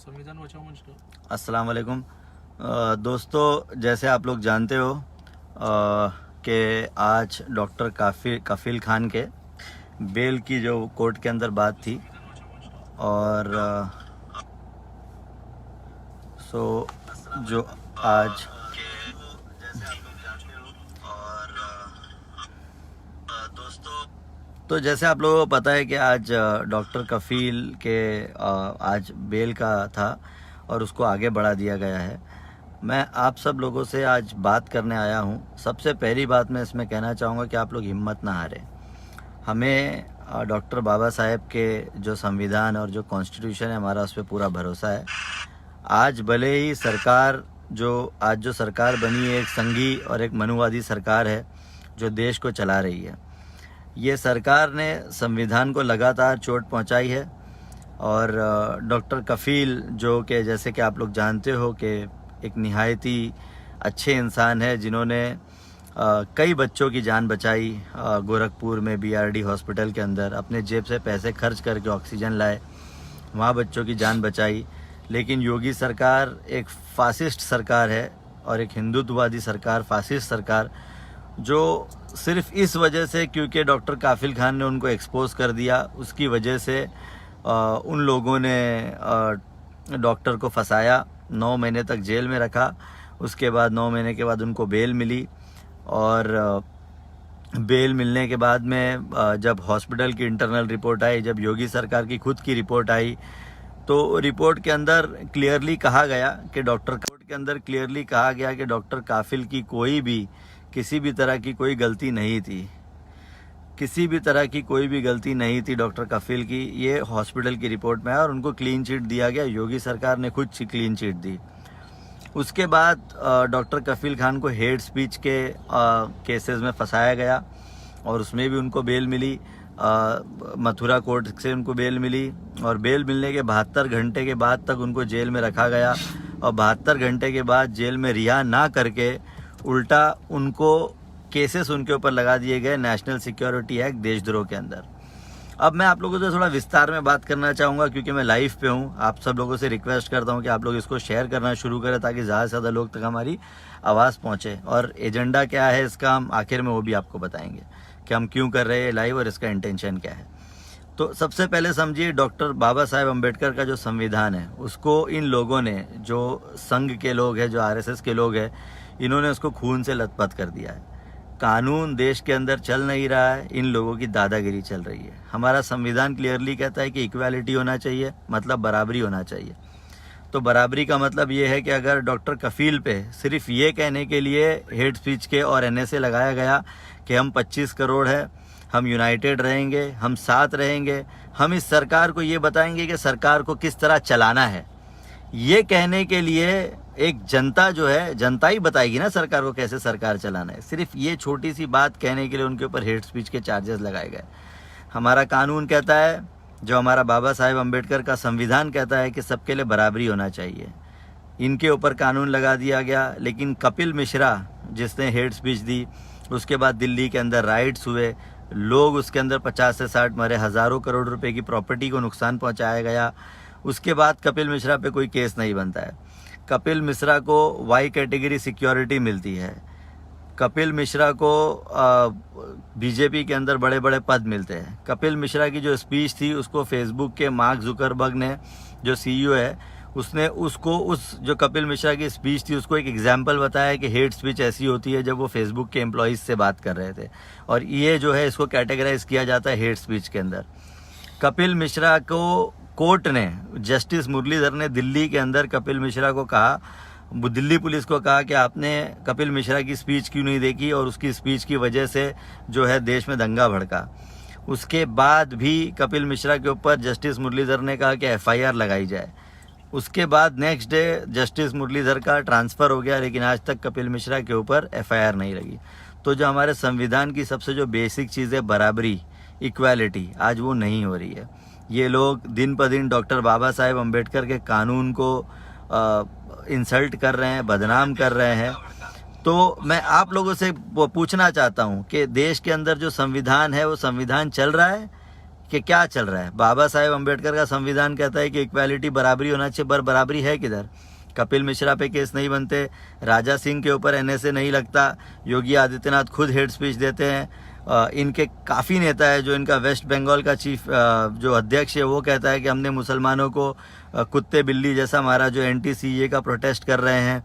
संविधान बचाओ मंच का। अस्सलाम वालेकुम। दोस्तों, जैसे आप लोग जानते हो कि आज डॉक्टर कफील खान के बेल की जो कोर्ट के अंदर बात थी और जो आज तो जैसे आप लोगों को पता है कि आज डॉक्टर कफील के आज बेल का था और उसको आगे बढ़ा दिया गया है। मैं आप सब लोगों से आज बात करने आया हूं। सबसे पहली बात मैं इसमें कहना चाहूँगा कि आप लोग हिम्मत ना हारें। हमें डॉक्टर बाबा साहेब के जो संविधान और जो कॉन्स्टिट्यूशन है हमारा, उस पर पूरा भरोसा है। आज भले ही सरकार जो सरकार बनी है, एक संघी और एक मनुवादी सरकार है जो देश को चला रही है। ये सरकार ने संविधान को लगातार चोट पहुंचाई है और डॉक्टर कफील, जो कि जैसे कि आप लोग जानते हो कि एक निहायती अच्छे इंसान है, जिन्होंने कई बच्चों की जान बचाई। गोरखपुर में बीआरडी हॉस्पिटल के अंदर अपने जेब से पैसे खर्च करके ऑक्सीजन लाए, वहाँ बच्चों की जान बचाई। लेकिन योगी सरकार एक फासिस्ट सरकार है और एक हिंदुत्ववादी सरकार, फासिस्ट सरकार, जो सिर्फ इस वजह से क्योंकि डॉक्टर कफील खान ने उनको एक्सपोज कर दिया, उसकी वजह से उन लोगों ने डॉक्टर को फंसाया, 9 महीने तक जेल में रखा। उसके बाद 9 महीने के बाद उनको बेल मिली और बेल मिलने के बाद में जब हॉस्पिटल की इंटरनल रिपोर्ट आई, जब योगी सरकार की खुद की रिपोर्ट आई, तो रिपोर्ट के अंदर क्लियरली कहा गया कि डॉक्टर कफील की किसी भी तरह की कोई गलती नहीं थी। किसी भी तरह की कोई भी गलती नहीं थी डॉक्टर कफील की। ये हॉस्पिटल की रिपोर्ट में है और उनको क्लीन चिट दिया गया। योगी सरकार ने खुद क्लीन चिट दी। उसके बाद डॉक्टर कफील खान को हेट स्पीच के केसेस में फंसाया गया और उसमें भी उनको बेल मिली। मथुरा कोर्ट से उनको बेल मिली और बेल मिलने के 72 घंटे के बाद तक उनको जेल में रखा गया और 72 घंटे के बाद जेल में रिहा ना करके उल्टा उनको केसेस उनके ऊपर लगा दिए गए नेशनल सिक्योरिटी एक्ट, देशद्रोह के अंदर। अब मैं आप लोगों से थोड़ा विस्तार में बात करना चाहूँगा क्योंकि मैं लाइव पे हूँ। आप सब लोगों से रिक्वेस्ट करता हूँ कि आप लोग इसको शेयर करना शुरू करें ताकि ज़्यादा से ज़्यादा लोग तक हमारी आवाज़ पहुँचे। और एजेंडा क्या है इसका, हम आखिर में वो भी आपको बताएंगे कि हम क्यों कर रहे हैं लाइव और इसका इंटेंशन क्या है। तो सबसे पहले समझिए, डॉक्टर बाबा साहेब अम्बेडकर का जो संविधान है उसको इन लोगों ने, जो संघ के लोग हैं, जो आरएसएस के लोग हैं, इन्होंने उसको खून से लथपथ कर दिया है। कानून देश के अंदर चल नहीं रहा है, इन लोगों की दादागिरी चल रही है। हमारा संविधान क्लियरली कहता है कि इक्वालिटी होना चाहिए, मतलब बराबरी होना चाहिए। तो बराबरी का मतलब ये है कि अगर डॉक्टर कफील पे सिर्फ ये कहने के लिए हेट स्पीच के और एनएसए लगाया गया कि हम 25 करोड़ है, हम यूनाइटेड रहेंगे, हम साथ रहेंगे, हम इस सरकार को ये बताएंगे कि सरकार को किस तरह चलाना है, ये कहने के लिए एक जनता जो है, जनता ही बताएगी ना सरकार को कैसे सरकार चलाना है। सिर्फ ये छोटी सी बात कहने के लिए उनके ऊपर हेट स्पीच के चार्जेस लगाए गए। हमारा कानून कहता है, जो हमारा बाबा साहेब अम्बेडकर का संविधान कहता है कि सबके लिए बराबरी होना चाहिए, इनके ऊपर कानून लगा दिया गया। लेकिन कपिल मिश्रा जिसने हेट स्पीच दी, उसके बाद दिल्ली के अंदर राइट्स हुए, लोग उसके अंदर 50 से 60 मरे, हज़ारों करोड़ रुपए की प्रॉपर्टी को नुकसान पहुंचाया गया। उसके बाद कपिल मिश्रा पे कोई केस नहीं बनता है। कपिल मिश्रा को वाई कैटेगरी सिक्योरिटी मिलती है। कपिल मिश्रा को बीजेपी के अंदर बड़े बड़े पद मिलते हैं। कपिल मिश्रा की जो स्पीच थी उसको फेसबुक के मार्क जुकरबर्ग ने, जो सीईओ है, उसने जो कपिल मिश्रा की स्पीच थी उसको एक एग्जाम्पल बताया कि हेट स्पीच ऐसी होती है जब वो फेसबुक के एम्प्लॉइज से बात कर रहे थे, और ये जो है इसको कैटेगराइज किया जाता है हेट स्पीच के अंदर। कपिल मिश्रा को कोर्ट ने, जस्टिस मुरलीधर ने दिल्ली के अंदर कपिल मिश्रा को कहा, दिल्ली पुलिस को कहा कि आपने कपिल मिश्रा की स्पीच क्यों नहीं देखी, और उसकी स्पीच की वजह से जो है देश में दंगा भड़का। उसके बाद भी कपिल मिश्रा के ऊपर जस्टिस मुरलीधर ने कहा कि एफआईआर लगाई जाए। उसके बाद नेक्स्ट डे जस्टिस मुरलीधर का ट्रांसफ़र हो गया, लेकिन आज तक कपिल मिश्रा के ऊपर एफआईआर नहीं लगी। तो जो हमारे संविधान की सबसे जो बेसिक चीज़ है, बराबरी, इक्वालिटी, आज वो नहीं हो रही है। ये लोग दिन प दिन डॉक्टर बाबा साहेब अम्बेडकर के कानून को इंसल्ट कर रहे हैं, बदनाम कर रहे हैं। तो मैं आप लोगों से पूछना चाहता हूं कि देश के अंदर जो संविधान है वो संविधान चल रहा है कि क्या चल रहा है। बाबा साहेब अम्बेडकर का संविधान कहता है कि इक्वालिटी, बराबरी होना चाहिए, पर बराबरी है किधर? कपिल मिश्रा पे केस नहीं बनते, राजा सिंह के ऊपर एनएसए नहीं लगता, योगी आदित्यनाथ खुद हेड स्पीच देते हैं। इनके काफ़ी नेता है, जो इनका वेस्ट बंगाल का चीफ जो अध्यक्ष है वो कहता है कि हमने मुसलमानों को कुत्ते बिल्ली जैसा मारा, जो एंटी सीए का प्रोटेस्ट कर रहे हैं।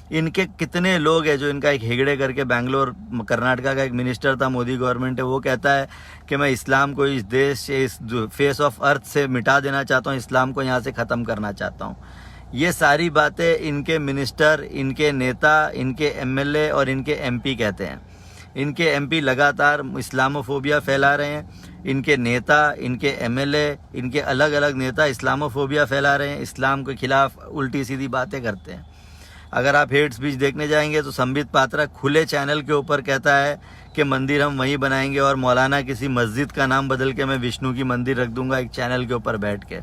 इनके कितने लोग हैं, जो इनका एक हेगड़े करके बैंगलोर कर्नाटका का एक मिनिस्टर था, मोदी गवर्नमेंट है, वो कहता है कि मैं इस्लाम को इस देश से, इस फेस ऑफ अर्थ से मिटा देना चाहता हूँ, इस्लाम को यहाँ से ख़त्म करना चाहता हूँ। ये सारी बातें इनके मिनिस्टर, इनके नेता, इनके एमएलए और इनके एमपी कहते हैं। इनके एमपी लगातार इस्लामोफोबिया फैला रहे हैं, इनके नेता, इनके एमएलए, इनके अलग अलग नेता इस्लामोफोबिया फैला रहे हैं, इस्लाम के खिलाफ उल्टी सीधी बातें करते हैं। अगर आप हेट स्पीच देखने जाएंगे तो संबित पात्रा खुले चैनल के ऊपर कहता है कि मंदिर हम वहीं बनाएंगे, और मौलाना किसी मस्जिद का नाम बदल के मैं विष्णु की मंदिर रख दूंगा एक चैनल के ऊपर बैठ के।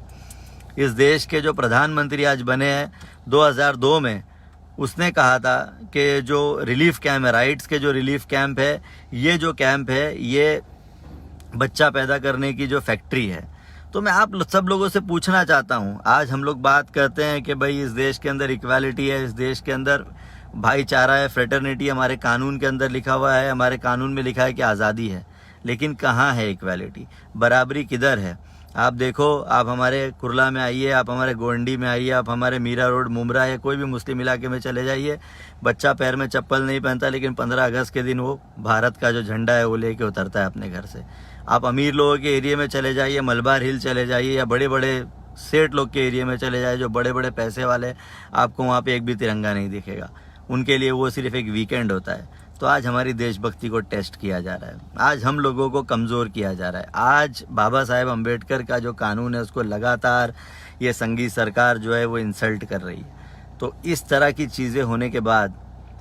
इस देश के जो प्रधानमंत्री आज बने हैं 2002 में, उसने कहा था कि जो रिलीफ कैंप है, राइट्स के जो रिलीफ कैंप है, ये जो कैंप है ये बच्चा पैदा करने की जो फैक्ट्री है। तो मैं आप सब लोगों से पूछना चाहता हूँ, आज हम लोग बात करते हैं कि भाई इस देश के अंदर इक्वालिटी है, इस देश के अंदर भाईचारा है, फ्रेटर्निटी हमारे कानून के अंदर लिखा हुआ है, हमारे कानून में लिखा है कि आज़ादी है, लेकिन कहाँ है इक्वालिटी? बराबरी किधर है? आप देखो, आप हमारे कुरला में आइए, आप हमारे गोंडी में आइए, आप हमारे मीरा रोड, मुमरा या कोई भी मुस्लिम इलाके में चले जाइए, बच्चा पैर में चप्पल नहीं पहनता, लेकिन 15 अगस्त के दिन वो भारत का जो झंडा है वो लेके उतरता है अपने घर से। आप अमीर लोगों के एरिया में चले जाइए, मलबार हिल चले जाइए, या बड़े बड़े सेठ लोग के एरिया में चले जाइए, जो बड़े बड़े पैसे वाले, आपको वहाँ पे एक भी तिरंगा नहीं दिखेगा। उनके लिए वो सिर्फ एक वीकेंड होता है। तो आज हमारी देशभक्ति को टेस्ट किया जा रहा है, आज हम लोगों को कमज़ोर किया जा रहा है। आज बाबा साहेब अम्बेडकर का जो कानून है उसको लगातार ये संघी सरकार जो है वो इंसल्ट कर रही है। तो इस तरह की चीज़ें होने के बाद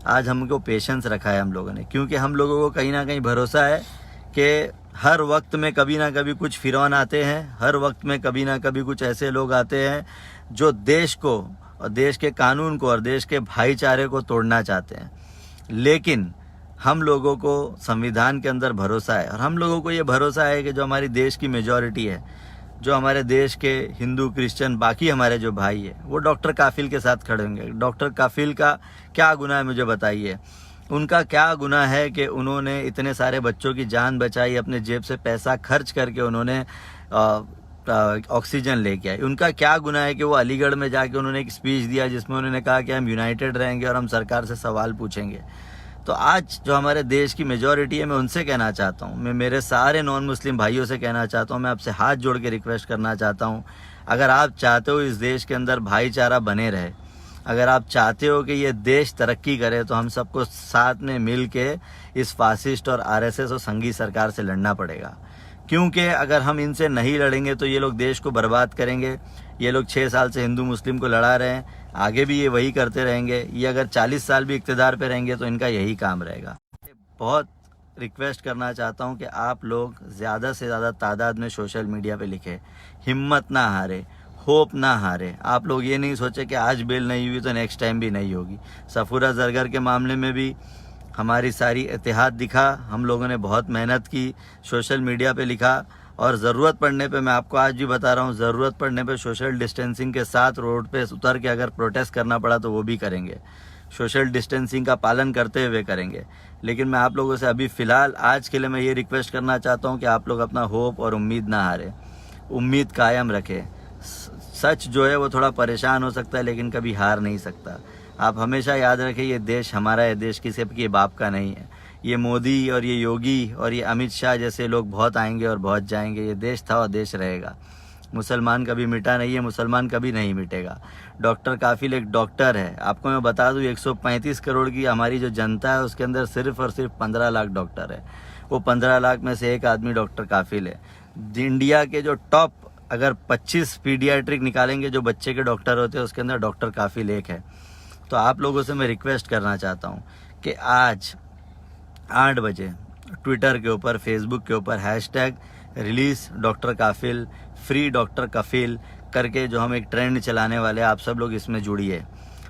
आज हमको पेशेंस रखा है हम लोगों ने, क्योंकि हम लोगों को कहीं ना कहीं भरोसा है कि हर वक्त में कभी ना कभी कुछ फिरौन आते हैं, हर वक्त में कभी ना कभी कुछ ऐसे लोग आते हैं जो देश को और देश के कानून को और देश के भाईचारे को तोड़ना चाहते हैं। लेकिन हम लोगों को संविधान के अंदर भरोसा है, और हम लोगों को ये भरोसा है कि जो हमारी देश की मेजॉरिटी है, जो हमारे देश के हिंदू, क्रिश्चियन, बाकी हमारे जो भाई है, वो डॉक्टर काफिल के साथ खड़े होंगे। डॉक्टर काफिल का क्या गुनाह है मुझे बताइए? उनका क्या गुनाह है कि उन्होंने इतने सारे बच्चों की जान बचाई, अपने जेब से पैसा खर्च करके उन्होंने ऑक्सीजन लेके आए? उनका क्या गुनाह है कि वो अलीगढ़ में जाके उन्होंने एक स्पीच दिया जिसमें उन्होंने कहा कि हम यूनाइटेड रहेंगे और हम सरकार से सवाल पूछेंगे? तो आज जो हमारे देश की मेजॉरिटी है, मैं उनसे कहना चाहता हूँ, मैं मेरे सारे नॉन मुस्लिम भाइयों से कहना चाहता हूँ, मैं आपसे हाथ जोड़ के रिक्वेस्ट करना चाहता हूँ, अगर आप चाहते हो इस देश के अंदर भाईचारा बने रहे, अगर आप चाहते हो कि ये देश तरक्की करे, तो हम सबको साथ में मिल के इस फासिस्ट और आरएसएस और संघी सरकार से लड़ना पड़ेगा। क्योंकि अगर हम इनसे नहीं लड़ेंगे तो ये लोग देश को बर्बाद करेंगे। ये लोग 6 साल से हिंदू मुस्लिम को लड़ा रहे हैं, आगे भी ये वही करते रहेंगे। ये अगर 40 साल भी इक़्तिदार पे रहेंगे तो इनका यही काम रहेगा। बहुत रिक्वेस्ट करना चाहता हूँ कि आप लोग ज़्यादा से ज़्यादा तादाद में सोशल मीडिया पे लिखें, हिम्मत ना हारे, होप ना हारे। आप लोग ये नहीं सोचे कि आज बेल नहीं हुई तो नेक्स्ट टाइम भी नहीं होगी। सफूरा जरगर के मामले में भी हमारी सारी इत्तेहाद दिखा, हम लोगों ने बहुत मेहनत की, सोशल मीडिया पे लिखा, और ज़रूरत पड़ने पे, मैं आपको आज भी बता रहा हूँ, ज़रूरत पड़ने पे सोशल डिस्टेंसिंग के साथ रोड पे उतर के अगर प्रोटेस्ट करना पड़ा तो वो भी करेंगे, सोशल डिस्टेंसिंग का पालन करते हुए करेंगे। लेकिन मैं आप लोगों से अभी फ़िलहाल आज के लिए मैं ये रिक्वेस्ट करना चाहता हूँ कि आप लोग अपना होप और उम्मीद ना हारें, उम्मीद कायम रखें। सच जो है वो थोड़ा परेशान हो सकता है लेकिन कभी हार नहीं सकता। आप हमेशा याद रखें, ये देश हमारा है, देश किसी के बाप का नहीं है। ये मोदी और ये योगी और ये अमित शाह जैसे लोग बहुत आएंगे और बहुत जाएंगे, ये देश था और देश रहेगा। मुसलमान कभी मिटा नहीं है, मुसलमान कभी नहीं मिटेगा। डॉक्टर काफिल एक डॉक्टर है, आपको मैं बता दूं 135 करोड़ की हमारी जो जनता है उसके अंदर सिर्फ और सिर्फ 15 लाख डॉक्टर है। वो 15 लाख में से एक आदमी डॉक्टर काफिल है। इंडिया के जो टॉप अगर 25 पीडियाट्रिक निकालेंगे जो बच्चे के डॉक्टर होते हैं, उसके अंदर डॉक्टर काफिल एक है। तो आप लोगों से मैं रिक्वेस्ट करना चाहता हूँ कि आज 8 बजे ट्विटर के ऊपर, फेसबुक के ऊपर hashtag release doctor Kafeel, free doctor Kafeel करके जो हम एक ट्रेंड चलाने वाले हैं, आप सब लोग इसमें जुड़िए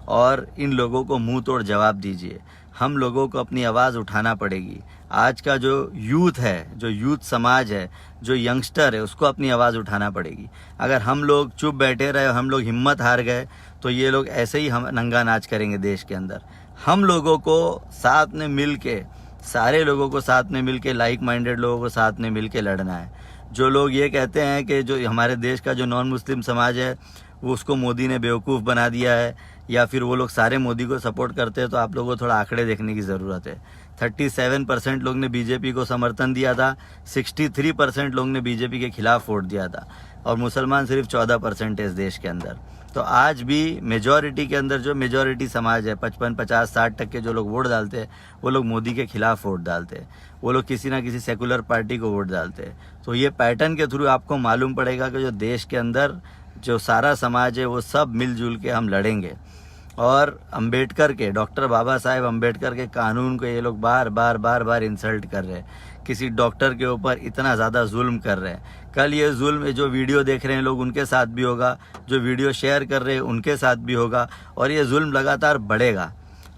और इन लोगों को मुंह तोड़ जवाब दीजिए। हम लोगों को अपनी आवाज़ उठाना पड़ेगी। आज का जो यूथ है, जो यूथ समाज है, जो यंगस्टर है, उसको अपनी आवाज़ उठाना पड़ेगी। अगर हम लोग चुप बैठे रहे, हम लोग हिम्मत हार गए, तो ये लोग ऐसे ही हम नंगा नाच करेंगे देश के अंदर। हम लोगों को साथ में मिल के, सारे लोगों को साथ में मिल के, लाइक माइंडेड लोगों को साथ में मिल के लड़ना है। जो लोग ये कहते हैं कि जो हमारे देश का जो नॉन मुस्लिम समाज है वो उसको मोदी ने बेवकूफ़ बना दिया है, या फिर वो लोग सारे मोदी को सपोर्ट करते हैं, तो आप लोगों को थोड़ा आंकड़े देखने की ज़रूरत है। 37% लोग ने बीजेपी को समर्थन दिया था, 63% लोग ने बीजेपी के खिलाफ वोट दिया था, और मुसलमान सिर्फ 14% है इस देश के अंदर। तो आज भी मेजॉरिटी के अंदर जो मेजॉरिटी समाज है, 55, 50, 60% जो लोग वोट डालते हैं, वो लोग मोदी के खिलाफ वोट डालते हैं, वो लोग किसी ना किसी सेकुलर पार्टी को वोट डालते हैं। तो ये पैटर्न के थ्रू आपको मालूम पड़ेगा कि जो देश के अंदर जो सारा समाज है वो सब मिलजुल के हम लड़ेंगे। और अंबेडकर के, डॉक्टर बाबा साहेब अंबेडकर के कानून को ये लोग बार बार इंसल्ट कर रहे हैं, किसी डॉक्टर के ऊपर इतना ज़्यादा जुल्म कर रहे हैं। कल ये जुल्म जो वीडियो देख रहे हैं लोग, उनके साथ भी होगा, जो वीडियो शेयर कर रहे हैं उनके साथ भी होगा, और ये जुल्म लगातार बढ़ेगा।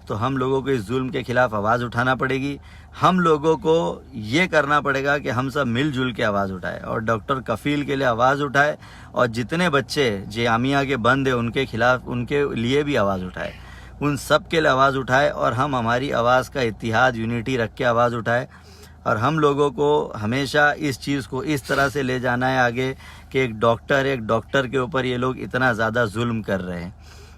तो हम लोगों को इस जुल्म के खिलाफ आवाज़ उठाना पड़ेगी। हम लोगों को ये करना पड़ेगा कि हम सब मिलजुल के आवाज़ उठाएं, और डॉक्टर कफील के लिए आवाज़ उठाए, और जितने बच्चे जामिया के बंद है उनके खिलाफ, उनके लिए भी आवाज़ उठाए, उन सब के लिए आवाज़ उठाए, और हम हमारी आवाज़ का इत्तिहाद, यूनिटी रख के आवाज़ उठाए। और हम लोगों को हमेशा इस चीज़ को इस तरह से ले जाना है आगे कि एक डॉक्टर के ऊपर ये लोग इतना ज़्यादा जुल्म कर रहे हैं।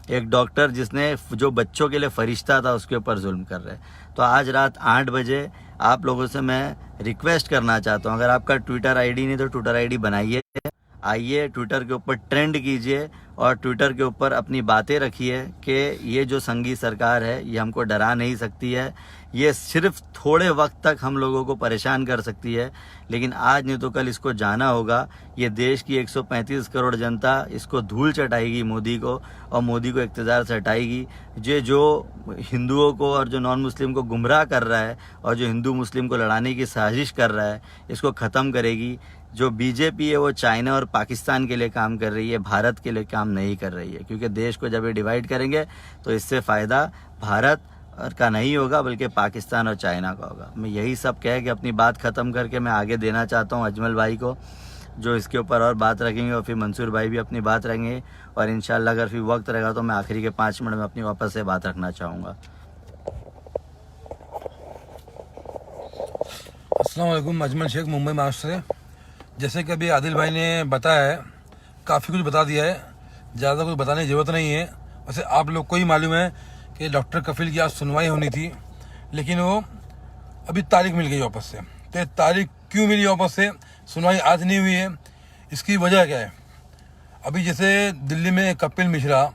एक डॉक्टर जिसने जो बच्चों के लिए फरिश्ता था उसके ऊपर जुल्म कर रहे हैं। तो आज रात 8 बजे आप लोगों से मैं रिक्वेस्ट करना चाहता हूं, अगर आपका ट्विटर आईडी नहीं तो ट्विटर आईडी बनाइए, आइए ट्विटर के ऊपर ट्रेंड कीजिए, और ट्विटर के ऊपर अपनी बातें रखिए कि ये जो संघी सरकार है ये हमको डरा नहीं सकती है, ये सिर्फ थोड़े वक्त तक हम लोगों को परेशान कर सकती है, लेकिन आज नहीं तो कल इसको जाना होगा। ये देश की 135 करोड़ जनता इसको धूल चटाएगी मोदी को, और मोदी को इक़्तिदार से हटाएगी। जो हिंदुओं को और जो नॉन मुस्लिम को गुमराह कर रहा है, और जो हिंदू मुस्लिम को लड़ाने की साजिश कर रहा है, इसको ख़त्म करेगी। जो बीजेपी है वो चाइना और पाकिस्तान के लिए काम कर रही है, भारत के लिए काम नहीं कर रही है, क्योंकि देश को जब ये डिवाइड करेंगे तो इससे फ़ायदा भारत का नहीं होगा बल्कि पाकिस्तान और चाइना का होगा। मैं यही सब कह के अपनी बात ख़त्म करके मैं आगे देना चाहता हूँ अजमल भाई को, जो इसके ऊपर और बात रखेंगे, और फिर मंसूर भाई भी अपनी बात रखेंगे, और इंशाल्लाह अगर फिर वक्त रहेगा तो मैं आखिरी के 5 मिनट में अपनी वापस से बात रखना चाहूँगा। अस्सलाम वालेकुम, अजमल शेख, मुंबई महाराष्ट्र से। जैसे कि अभी आदिल भाई ने बताया है, काफ़ी कुछ बता दिया है, ज़्यादा कुछ बताने की ज़रूरत नहीं है। वैसे आप लोग को ही मालूम है कि डॉक्टर कफील की आज सुनवाई होनी थी, लेकिन वो अभी तारीख मिल गई वापस से। तो तारीख क्यों मिली वापस से, सुनवाई आज नहीं हुई है, इसकी वजह क्या है? अभी जैसे दिल्ली में कपिल मिश्रा,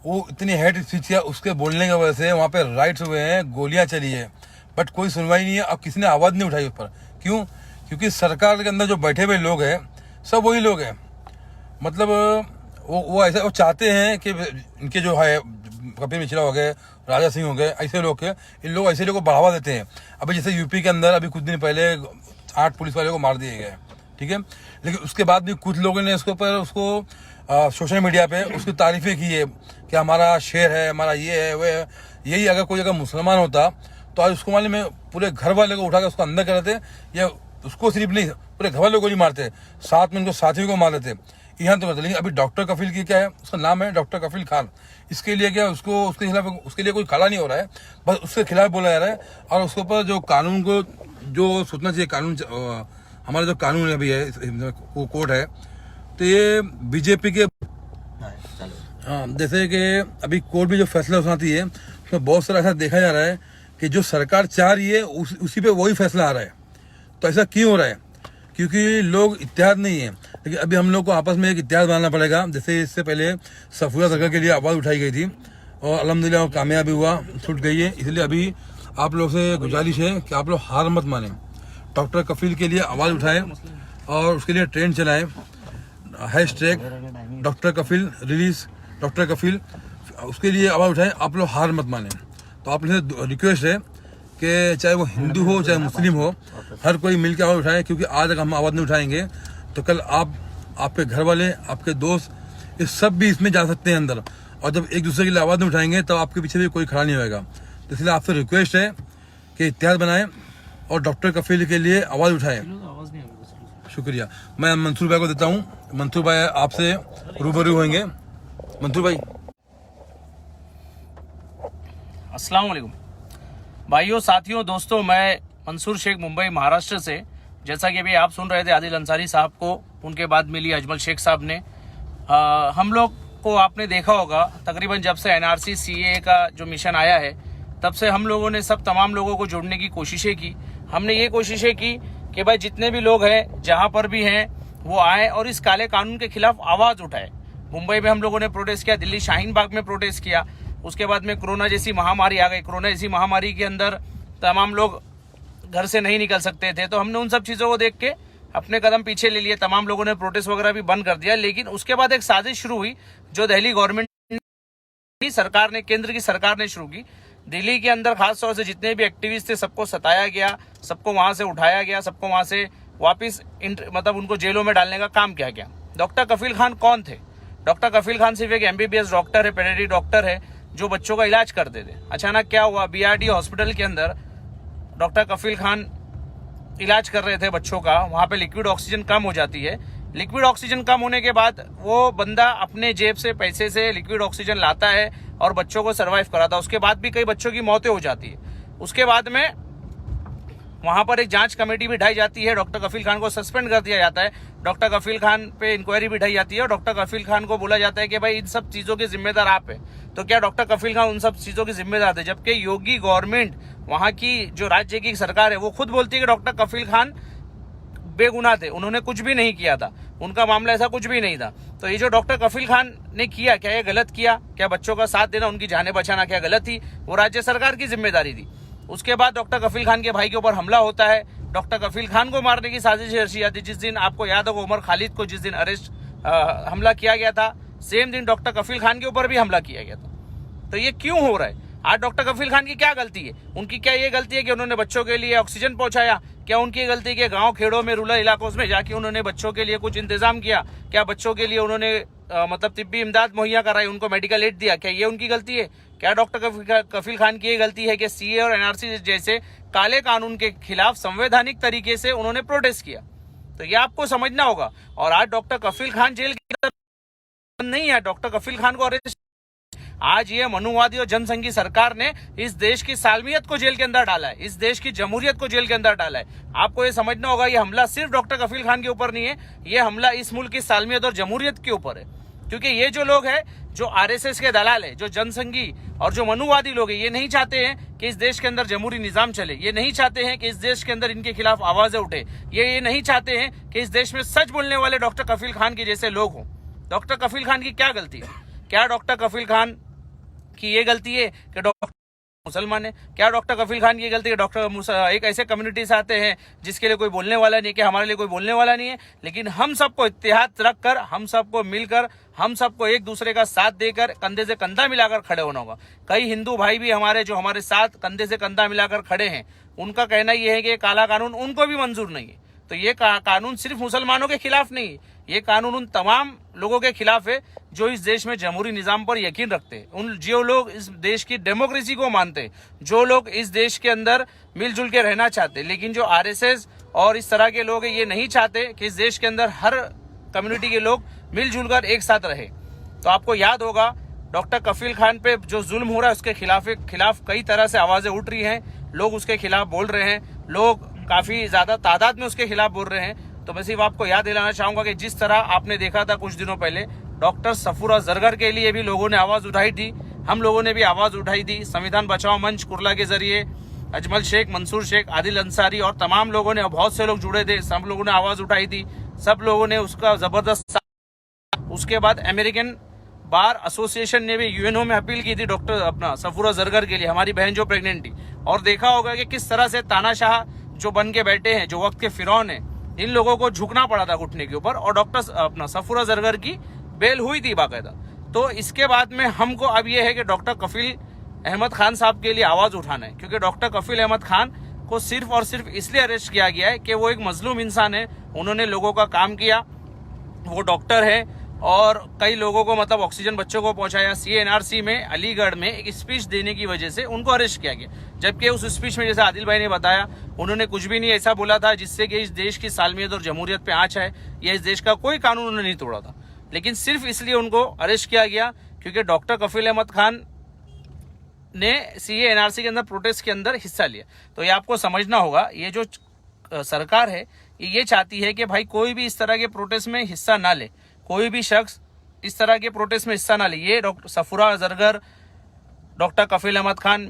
वो इतनी हेट स्पीच किया, उसके बोलने की वजह से वहाँ पे राइट्स हुए हैं, गोलियाँ चली है, बट कोई सुनवाई नहीं है। अब किसी ने आवाज़ नहीं उठाई उस पर। क्यों? क्योंकि सरकार के अंदर जो बैठे हुए लोग हैं सब वही लोग हैं। मतलब वो ऐसा वो चाहते हैं कि इनके जो है कपिल मिश्रा हो गए, राजा सिंह हो गए, ऐसे लोग के, इन लोग ऐसे लोगों को बढ़ावा देते हैं। अभी जैसे यूपी के अंदर अभी कुछ दिन पहले 8 पुलिस वाले को मार दिए गए, ठीक है, लेकिन उसके बाद भी कुछ लोगों ने उसके ऊपर उसको सोशल मीडिया पे उसकी तारीफें की है कि हमारा शेर है, हमारा ये है, वो है। यही अगर कोई अगर मुसलमान होता तो आज उसको मालूम है पूरे घर वाले को उठा कर उसको अंदर कर देते, या उसको सिर्फ नहीं पूरे घर वालों को नहीं मारते, साथ में उनको साथियों को मार देते, यहाँ तो करते। लेकिन अभी डॉक्टर कफील की क्या है, उसका नाम है डॉक्टर कफील खान। इसके लिए क्या उसको उसके खिलाफ उसके लिए कोई खड़ा नहीं हो रहा है, बस उसके खिलाफ बोला जा रहा है। और उसके ऊपर जो कानून को जो सोचना चाहिए, कानून हमारा जो कानून अभी है, कोर्ट है, तो ये बीजेपी के, हाँ, जैसे कि अभी कोर्ट में जो फैसला सुनाती है उसमें बहुत सारा ऐसा देखा जा रहा है कि जो सरकार चाह रही है उसी पे वही फैसला आ रहा है। तो ऐसा क्यों हो रहा है? क्योंकि लोग इत्तेहाद नहीं है। लेकिन अभी हम लोग को आपस में एक इत्तेहाद बनाना पड़ेगा। जैसे इससे पहले सफूरा सरकार के लिए आवाज़ उठाई गई थी, और अल्हम्दुलिल्लाह वो कामयाब भी हुआ, छूट गई है। इसलिए अभी आप लोग से गुजारिश है कि आप लोग हार मत माने, डॉक्टर कफील के लिए आवाज़ उठाएं और उसके लिए ट्रेंड चलाएं, # डॉक्टर कफील रिलीज डॉक्टर कफील, उसके लिए आवाज़ उठाएं। आप लोग हार मत माने। तो आप लोग से रिक्वेस्ट है कि चाहे वो हिंदू हो चाहे मुस्लिम हो, हर कोई मिलकर आवाज़ उठाए। क्योंकि आज अगर हम आवाज़ नहीं उठाएंगे तो कल आप, आपके घर वाले, आपके दोस्त, ये सब भी इसमें जा सकते हैं अंदर। और जब एक दूसरे के लिए आवाज़ नहीं उठाएंगे तब आपके पीछे भी कोई खड़ा नहीं होगा। इसलिए आपसे रिक्वेस्ट है कि इतिहास बनाएं और डॉक्टर कफील के लिए आवाज़ उठाएं। शुक्रिया। मैं मंसूर भाई को देता हूँ। मंसूर भाई आपसे रूबरू होंगे। मंसूर भाई। अस्सलाम वालेकुम भाइयों, साथियों, दोस्तों, मैं मंसूर शेख मुंबई महाराष्ट्र से। जैसा कि अभी आप सुन रहे थे आदिल अंसारी साहब को, उनके बाद मिली अजमल शेख साहब ने। हम लोग को आपने देखा होगा तकरीबन जब से एनआरसी सीए का जो मिशन आया है तब से हम लोगों ने तमाम लोगों को जोड़ने की कोशिशें की। हमने ये कोशिशें की कि भाई जितने भी लोग हैं जहां पर भी हैं वो आए और इस काले कानून के खिलाफ आवाज उठाए। मुंबई में हम लोगों ने प्रोटेस्ट किया, दिल्ली शाहीन बाग में प्रोटेस्ट किया, उसके बाद में कोरोना जैसी महामारी आ गई। कोरोना जैसी महामारी के अंदर तमाम लोग घर से नहीं निकल सकते थे, तो हमने उन सब चीज़ों को देख के अपने कदम पीछे ले लिए। तमाम लोगों ने प्रोटेस्ट वगैरह भी बंद कर दिया। लेकिन उसके बाद एक साजिश शुरू हुई जो दिल्ली गवर्नमेंट सरकार ने, केंद्र की सरकार ने शुरू की। दिल्ली के अंदर खास तौर से जितने भी एक्टिविस्ट थे सबको सताया गया, सबको वहां से उठाया गया, सबको वहां से वापस मतलब उनको जेलों में डालने का काम किया गया। डॉक्टर कफील खान कौन थे? डॉक्टर कफील खान सिर्फ एक एमबीबीएस डॉक्टर है, पेडियाट्री डॉक्टर है जो बच्चों का इलाज करते थे। अचानक क्या हुआ, बीआरडी हॉस्पिटल के अंदर डॉक्टर कफील खान इलाज कर रहे थे बच्चों का। वहां पे लिक्विड ऑक्सीजन कम हो जाती है। लिक्विड ऑक्सीजन कम होने के बाद वो बंदा अपने जेब से पैसे से लिक्विड ऑक्सीजन लाता है और बच्चों को सर्वाइव कराता है। उसके बाद भी कई बच्चों की मौतें हो जाती है। उसके बाद में वहां पर एक जांच कमेटी बिठाई जाती है, डॉक्टर कफील खान को सस्पेंड कर दिया जाता है, डॉक्टर कफील खान पे इंक्वायरी बिठाई जाती है और डॉक्टर कफील खान को बोला जाता है कि भाई इन सब चीजों के जिम्मेदार आप हैं। तो क्या डॉक्टर कफील खान उन सब चीजों के जिम्मेदार थे? जबकि योगी गवर्नमेंट, वहां की जो राज्य की सरकार है, वो खुद बोलती है कि डॉक्टर कफील खान बेगुनाह थे, उन्होंने कुछ भी नहीं किया था, उनका मामला ऐसा कुछ भी नहीं था। तो ये जो डॉक्टर कफील खान ने किया, क्या ये गलत किया? क्या बच्चों का साथ देना, उनकी जानें बचाना क्या गलत थी? वो राज्य सरकार की जिम्मेदारी थी। उसके बाद डॉक्टर कफील खान के भाई के ऊपर हमला होता है। डॉक्टर कफील खान को मारने की साजिश रची जाती। जिस दिन आपको याद होगा उमर खालिद को जिस दिन हमला किया गया था, सेम दिन डॉक्टर कफील खान के ऊपर भी हमला किया गया था। तो ये क्यों हो रहा है? आज डॉक्टर कफील खान की क्या गलती है? उनकी क्या ये गलती है कि उन्होंने बच्चों के लिए ऑक्सीजन पहुंचाया? क्या उनकी गलती है कि गांव खेड़ों में, रूरल इलाकों में जाके उन्होंने बच्चों के लिए कुछ इंतजाम किया? क्या बच्चों के लिए उन्होंने मतलब तिब्बी इमदाद मुहैया कराई, उनको मेडिकल एड दिया? क्या ये उनकी गलती है? क्या डॉक्टर कफील खान की ये गलती है कि सीए और एनआरसी जैसे काले कानून के खिलाफ संवैधानिक तरीके से उन्होंने प्रोटेस्ट किया? तो ये आपको समझना होगा। और आज डॉक्टर कफील खान जेल के अंदर नहीं है, डॉक्टर कफील खान को अरेस्ट, आज ये मनुवादी और जनसंघी सरकार ने इस देश की सालमियत को जेल के अंदर डाला है, इस देश की जमहूरियत को जेल के अंदर डाला है। आपको ये समझना होगा, ये हमला सिर्फ डॉक्टर कफील खान के ऊपर नहीं है, ये हमला इस मुल्क की सालमियत और जमहूरियत के ऊपर है। क्योंकि ये जो लोग हैं, जो आरएसएस के दलाल है, जो जनसंघी और जो मनुवादी लोग हैं, ये नहीं चाहते हैं कि इस देश के अंदर जमहूरी निजाम चले। ये नहीं चाहते हैं कि इस देश के अंदर इनके खिलाफ आवाजें उठे। ये नहीं चाहते हैं कि इस देश में सच बोलने वाले डॉक्टर कफील खान के जैसे लोग हों। डॉक्टर कफील खान की क्या गलती है? क्या डॉक्टर कफील खान की ये गलती है कि डॉक्टर मुसलमान है? क्या डॉक्टर कफील खान की गलती है डॉक्टर एक ऐसे कम्युनिटी से आते हैं जिसके लिए कोई बोलने वाला नहीं है? कि हमारे लिए कोई बोलने वाला नहीं है? लेकिन हम सबको इत्तेहाद रखकर, हम सबको मिलकर, हम सबको एक दूसरे का साथ देकर, कंधे से कंधा मिलाकर खड़े होना होगा। कई हिंदू भाई भी हमारे जो हमारे साथ कंधे से कंधा मिलाकर खड़े हैं, उनका कहना यह है कि काला कानून उनको भी मंजूर नहीं है। तो ये कानून सिर्फ मुसलमानों के खिलाफ नहीं है, ये कानून उन तमाम लोगों के खिलाफ है जो इस देश में जमहूरी निजाम पर यकीन रखते हैं, उन जो लोग इस देश की डेमोक्रेसी को मानते हैं, जो लोग इस देश के अंदर मिलजुल के रहना चाहते हैं। लेकिन जो आरएसएस और इस तरह के लोग हैं, ये नहीं चाहते कि इस देश के अंदर हर कम्युनिटी के लोग मिलजुल कर एक साथ रहे। तो आपको याद होगा डॉक्टर कफील खान पे जो जुल्म हो रहा है उसके खिलाफ कई तरह से आवाजें उठ रही हैं, लोग उसके खिलाफ बोल रहे हैं, लोग काफी ज्यादा तादाद में उसके खिलाफ बोल रहे हैं। तो मैं सिर्फ आपको याद दिलाना चाहूंगा कि जिस तरह आपने देखा था कुछ दिनों पहले डॉक्टर सफूरा जरगर के लिए भी लोगों ने आवाज उठाई थी, हम लोगों ने भी आवाज उठाई थी। संविधान बचाओ मंच कुरला के जरिए अजमल शेख, मंसूर शेख, आदिल अंसारी और तमाम लोगों ने, बहुत से लोग जुड़े थे, सब लोगों ने आवाज उठाई थी, सब लोगों ने उसका जबरदस्त। उसके बाद अमेरिकन बार एसोसिएशन ने भी यूएनओ में अपील की थी डॉक्टर सफूरा जरगर के लिए, हमारी बहन जो प्रेग्नेंट थी। और देखा होगा कि किस तरह से तानाशाह जो बन के बैठे हैं, जो वक्त के फिरौन है, इन लोगों को झुकना पड़ा था घुटने के ऊपर। और डॉक्टर सफूरा जरगर की बेल हुई थी बाकायदा। तो इसके बाद में हमको अब यह है कि डॉक्टर कफील अहमद खान साहब के लिए आवाज उठाना है, क्योंकि डॉक्टर कफील अहमद खान को सिर्फ और सिर्फ इसलिए अरेस्ट किया गया है कि वो एक मजलूम इंसान है, उन्होंने लोगों का काम किया, वो डॉक्टर है, और कई लोगों को मतलब ऑक्सीजन बच्चों को पहुंचाया। CNRC में अलीगढ़ में एक स्पीच देने की वजह से उनको अरेस्ट किया गया, जबकि उस स्पीच में जैसे आदिल भाई ने बताया उन्होंने कुछ भी नहीं ऐसा बोला था जिससे कि इस देश की सालमियत और जमहूरियत पे आँच है या इस देश का कोई कानून उन्होंने नहीं तोड़ा था। लेकिन सिर्फ इसलिए उनको अरेस्ट किया गया क्योंकि डॉक्टर कफील अहमद खान ने CNRC के अंदर प्रोटेस्ट के अंदर हिस्सा लिया। तो ये आपको समझना होगा, ये जो सरकार है ये चाहती है कि भाई कोई भी इस तरह के प्रोटेस्ट में हिस्सा ना ले, कोई भी शख्स इस तरह के प्रोटेस्ट में हिस्सा ना ले। ये डॉक्टर सफुरा जरगर, डॉक्टर कफील अहमद खान,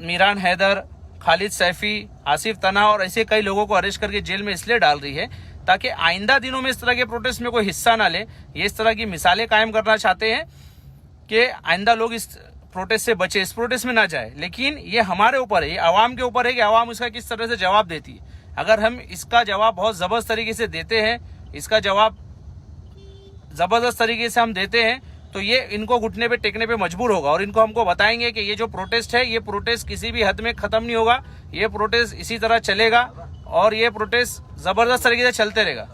मीरान हैदर, खालिद सैफी, आसिफ तना और ऐसे कई लोगों को अरेस्ट करके जेल में इसलिए डाल रही है ताकि आइंदा दिनों में इस तरह के प्रोटेस्ट में कोई हिस्सा ना ले। ये इस तरह की मिसालें कायम करना चाहते हैं कि आइंदा लोग इस प्रोटेस्ट से बचे, इस प्रोटेस्ट में ना जाए। लेकिन ये हमारे ऊपर है, ये आवाम के ऊपर है कि आवाम इसका किस तरह से जवाब देती है। अगर हम इसका जवाब बहुत जबरदस्त तरीके से देते हैं, इसका जवाब जबरदस्त तरीके से हम देते हैं तो ये इनको घुटने पे टेकने पे मजबूर होगा और इनको हमको बताएंगे कि ये जो प्रोटेस्ट है ये प्रोटेस्ट किसी भी हद में खत्म नहीं होगा, ये प्रोटेस्ट इसी तरह चलेगा और ये प्रोटेस्ट जबरदस्त तरीके से चलते रहेगा।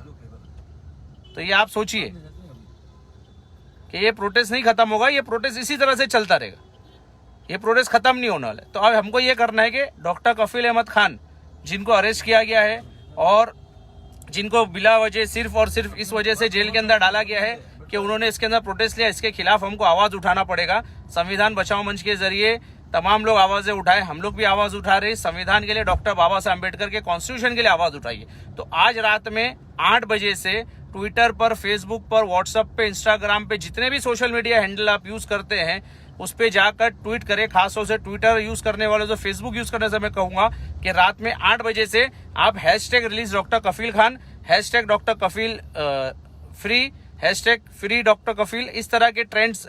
तो ये आप सोचिए कि ये प्रोटेस्ट नहीं खत्म होगा, ये प्रोटेस्ट इसी तरह से चलता रहेगा, ये प्रोटेस्ट खत्म नहीं होने वाला है। तो अब हमको ये करना है कि डॉक्टर कफील अहमद खान जिनको अरेस्ट किया गया है और जिनको बिला वजह सिर्फ और सिर्फ इस वजह से जेल के अंदर डाला गया है कि उन्होंने इसके अंदर प्रोटेस्ट लिया, इसके खिलाफ हमको आवाज उठाना पड़ेगा। संविधान बचाओ मंच के जरिए तमाम लोग आवाजें उठाए, हम लोग भी आवाज उठा रहे। संविधान के लिए, डॉक्टर बाबा साहब अम्बेडकर के कॉन्स्टिट्यूशन के लिए आवाज उठाइए। तो आज रात में 8 बजे से ट्विटर पर, फेसबुक पर, व्हाट्सएप पे, इंस्टाग्राम पे, जितने भी सोशल मीडिया हैंडल आप यूज करते हैं उस पे जाकर ट्वीट करें। खासतौर से ट्विटर यूज करने वाले जो फेसबुक यूज करने से मैं कहूंगा कि रात में 8 बजे से आप हैशटैग रिलीज डॉक्टर कफील खान, हैशटैग डॉक्टर कफील फ्री, हैशटैग फ्री डॉक्टर कफील, इस तरह के ट्रेंड्स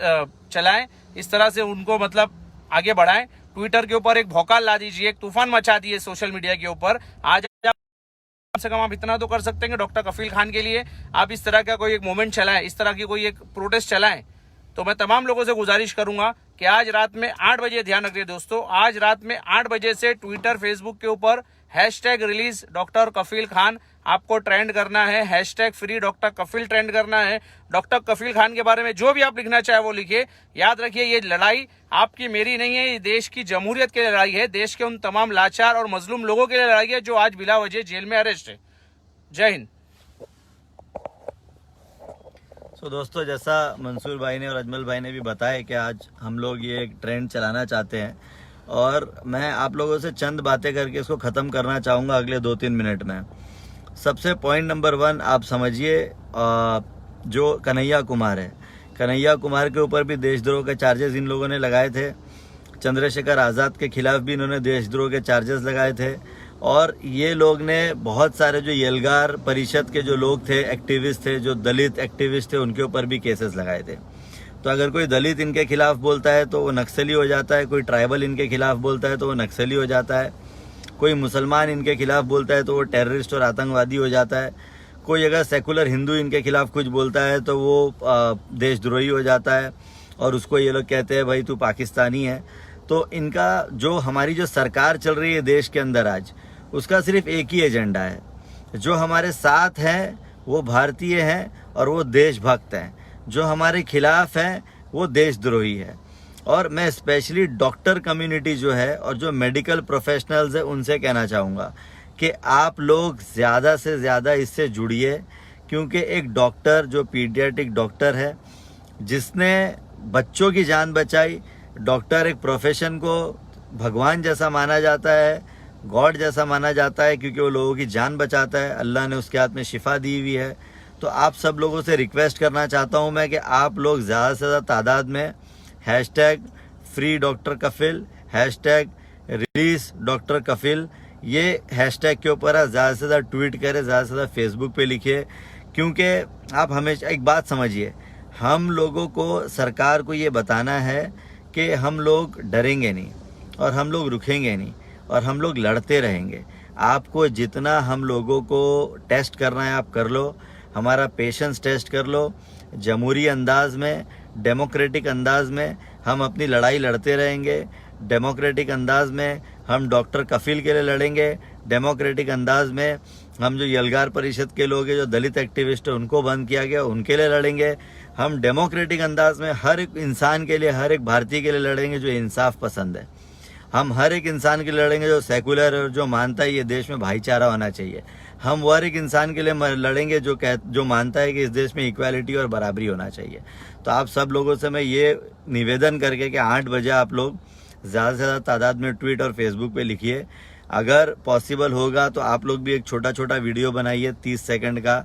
चलाएं, इस तरह से उनको मतलब आगे बढ़ाएं। ट्विटर के ऊपर एक भौकाल ला दीजिए, एक तूफान मचा दिए सोशल मीडिया के ऊपर। आज कम से कम आप इतना तो कर सकते हैं कि डॉक्टर कफील खान के लिए आप इस तरह का कोई एक मूवमेंट चलाएं, इस तरह की कोई एक प्रोटेस्ट चलाएं। तो मैं तमाम लोगों से गुजारिश करूंगा कि आज रात में 8 बजे, ध्यान रखिए दोस्तों, आज रात में 8 बजे से ट्विटर, फेसबुक के ऊपर हैशटैग रिलीज डॉक्टर कफील खान आपको ट्रेंड करना है, हैशटैग फ्री डॉक्टर कफील ट्रेंड करना है। डॉक्टर कफील खान के बारे में जो भी आप लिखना चाहे वो लिखिए। याद रखिए ये लड़ाई आपकी मेरी नहीं है, ये देश की जमहूरियत के लिए लड़ाई है, देश के उन तमाम लाचार और मजलूम लोगों के लिए लड़ाई है जो आज बिला वजह जेल में अरेस्ट है। जय हिंद। दोस्तों, जैसा मंसूर भाई ने और अजमल भाई ने भी बताया कि आज हम लोग ये एक ट्रेंड चलाना चाहते हैं और मैं आप लोगों से चंद बातें करके इसको ख़त्म करना चाहूँगा अगले 2-3 मिनट में। सबसे पॉइंट नंबर 1 आप समझिए, जो कन्हैया कुमार है, कन्हैया कुमार के ऊपर भी देशद्रोह के चार्जेस इन लोगों ने लगाए थे। चंद्रशेखर आज़ाद के खिलाफ भी इन्होंने देशद्रोह के चार्जेस लगाए थे और ये लोग ने बहुत सारे जो यलगार परिषद के जो लोग थे, एक्टिविस्ट थे, जो दलित एक्टिविस्ट थे, उनके ऊपर भी केसेस लगाए थे। तो अगर कोई दलित इनके खिलाफ बोलता है तो वो नक्सली हो जाता है, कोई ट्राइबल इनके खिलाफ बोलता है तो वो नक्सली हो जाता है, कोई मुसलमान इनके खिलाफ बोलता है तो वो टेररिस्ट और आतंकवादी हो जाता है, कोई अगर सेकुलर हिंदू इनके खिलाफ कुछ बोलता है तो वो देशद्रोही हो जाता है और उसको ये लोग कहते हैं भाई तू पाकिस्तानी है। तो इनका जो हमारी जो सरकार चल रही है देश के अंदर आज, उसका सिर्फ एक ही एजेंडा है, जो हमारे साथ हैं वो भारतीय हैं और वो देशभक्त हैं, जो हमारे खिलाफ हैं वो देशद्रोही है। और मैं स्पेशली डॉक्टर कम्युनिटी जो है और जो मेडिकल प्रोफेशनल्स है उनसे कहना चाहूँगा कि आप लोग ज़्यादा से ज़्यादा इससे जुड़िए, क्योंकि एक डॉक्टर जो पीडियाट्रिक डॉक्टर है जिसने बच्चों की जान बचाई, डॉक्टर एक प्रोफेशन को भगवान जैसा माना जाता है, गॉड जैसा माना जाता है, क्योंकि वो लोगों की जान बचाता है, अल्लाह ने उसके हाथ में शिफा दी हुई है। तो आप सब लोगों से रिक्वेस्ट करना चाहता हूँ मैं कि आप लोग ज़्यादा से ज़्यादा तादाद में हैशटैग फ्री डॉक्टर कफील, हैशटैग रिलीज डॉक्टर कफील, ये हैशटैग के ऊपर ज़्यादा से ज़्यादा ट्वीट करें, ज़्यादा से ज़्यादा फेसबुक पे लिखिए। क्योंकि आप हमेशा एक बात समझिए, हम लोगों को, सरकार को ये बताना है कि हम लोग डरेंगे नहीं और हम लोग रुकेंगे नहीं और हम लोग लड़ते रहेंगे। आपको जितना हम लोगों को टेस्ट करना है आप कर लो, हमारा पेशेंस टेस्ट कर लो। जमहूरी अंदाज में, डेमोक्रेटिक अंदाज में हम अपनी लड़ाई लड़ते रहेंगे। डेमोक्रेटिक अंदाज में हम डॉक्टर कफील के लिए लड़ेंगे। डेमोक्रेटिक अंदाज में हम जो यलगार परिषद के लोग हैं, जो दलित एक्टिविस्ट है, उनको बंद किया गया, उनके लिए लड़ेंगे। हम डेमोक्रेटिक अंदाज में हर एक इंसान के लिए, हर एक भारतीय के लिए लड़ेंगे जो इंसाफ पसंद है। हम हर एक इंसान के लिए लड़ेंगे जो सेकुलर और जो मानता है ये देश में भाईचारा होना चाहिए। हम हर एक इंसान के लिए लड़ेंगे जो मानता है कि इस देश में इक्वालिटी और बराबरी होना चाहिए। तो आप सब लोगों से मैं ये निवेदन करके कि 8 बजे आप लोग ज़्यादा से ज़्यादा तादाद में ट्वीट और फेसबुक पे लिखिए। अगर पॉसिबल होगा तो आप लोग भी एक छोटा छोटा वीडियो बनाइए 30 सेकंड का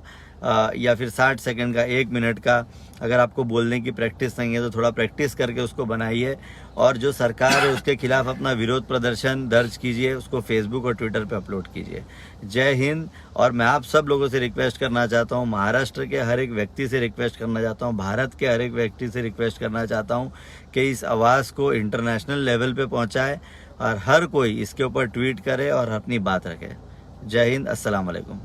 या फिर 60 सेकंड का, 1 मिनट का। अगर आपको बोलने की प्रैक्टिस नहीं है तो थोड़ा प्रैक्टिस करके उसको बनाइए और जो सरकार है उसके खिलाफ अपना विरोध प्रदर्शन दर्ज कीजिए, उसको फेसबुक और ट्विटर पे अपलोड कीजिए। जय हिंद। और मैं आप सब लोगों से रिक्वेस्ट करना चाहता हूँ, महाराष्ट्र के हर एक व्यक्ति से रिक्वेस्ट करना चाहता हूँ, भारत के हर एक व्यक्ति से रिक्वेस्ट करना चाहता हूँ कि इस आवाज़ को इंटरनेशनल लेवल पे पहुँचाए और हर कोई इसके ऊपर ट्वीट करे और अपनी बात रखे। जय हिंद। अस्सलाम वालेकुम।